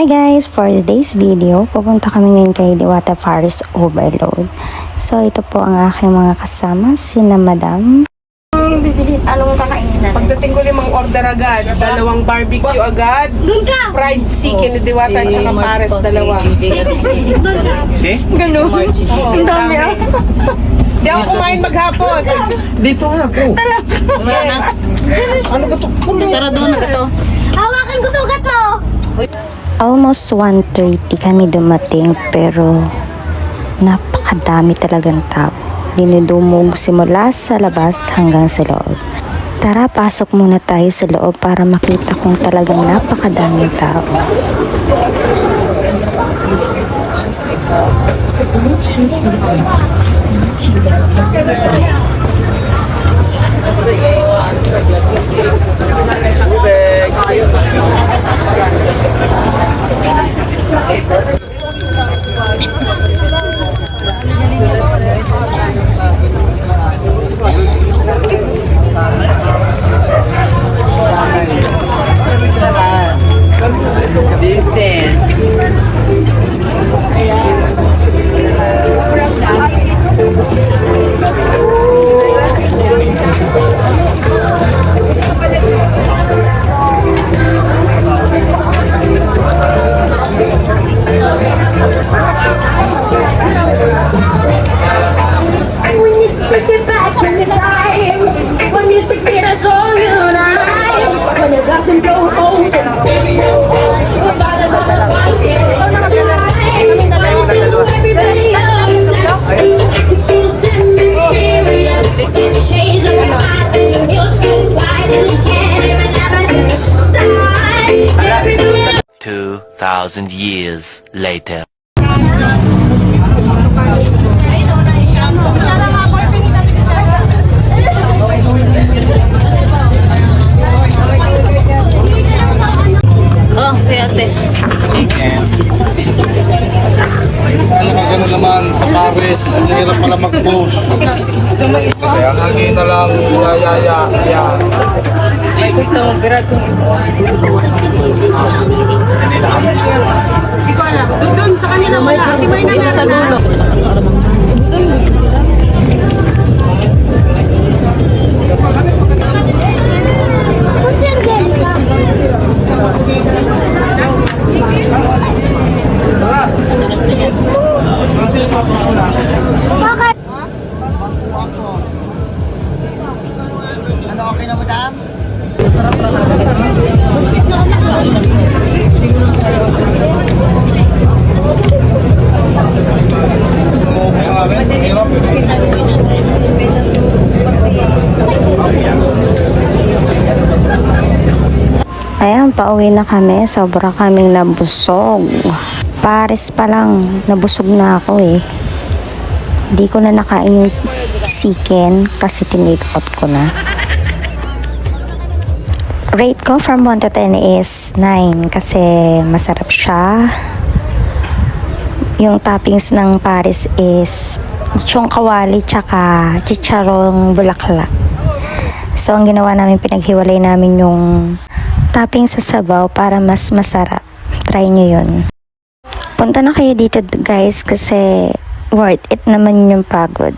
Hi guys! For today's video, pupunta kami ngayon kay Diwata Paris Overload. So ito po ang aking mga kasama, sina Madam. Anong kakainin natin? Pagdating ko limang order agad, dalawang barbecue agad, fried chicken ni Diwata at saka pares dalawa. Si? Ganun. Ang dami ah. Di ako kumain maghapon. Dito nga po. Ano ba ito? Sarado na ito. Hawakan ko sugat mo! Almost 1:30 kami dumating pero napakadami talagang tao. Dinudumog simula sa labas hanggang sa loob. Tara, pasok muna tayo sa loob para makita kung talagang napakadaming tao. Thousand years later. Oh, kaya ate. Chicken. Alam mo, gano'n naman sa Paris, ang hirap pala mag-post. Kaya hangin na lang, ya. May gusto mo, birat kong Hindi ko alam. Doon sa kanila wala. Di ba yun na sa dulo? Ano, okay na, madam? Ayan, pauwi na kami. Sobra kaming nabusog. Paris pa lang, nabusog na ako eh. Hindi ko na nakain yung chicken kasi tinake-out ko na. Rate ko from 1 to 10 is 9 kasi masarap siya. Yung toppings ng Paris is lechong kawali tsaka chicharong bulaklak. So ang ginawa namin, pinaghiwalay namin yung topping sa sabaw para mas masarap. Try nyo yun. Punta na kayo dito guys kasi worth it naman yung pagod.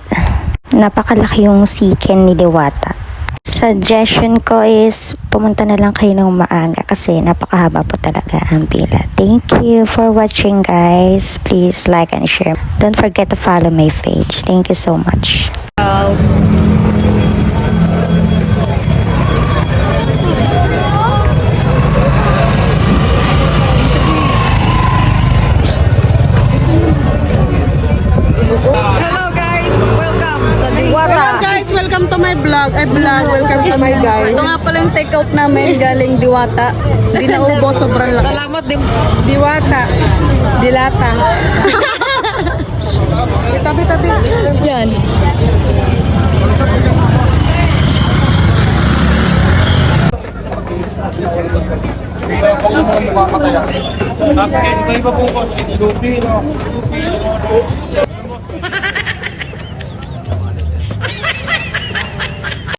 Napakalaki yung chicken ni Diwata. Suggestion ko is pumunta na lang kayo ng maaga kasi napakahaba po talaga ang pila. Thank you for watching guys. Please like and share. Don't forget to follow my page. Thank you so much. Hello guys! Welcome sa Diwata. Hello guys! Welcome to my vlog. Welcome to my guys. Ito nga pala yung take-out namin galing Diwata. Hindi na ubos, sobrang laki. Salamat Diwata. Dilata. Tabi. Yan. Kung mo mukha ka kaya. Tapos kayo, iba po ko, Filipino.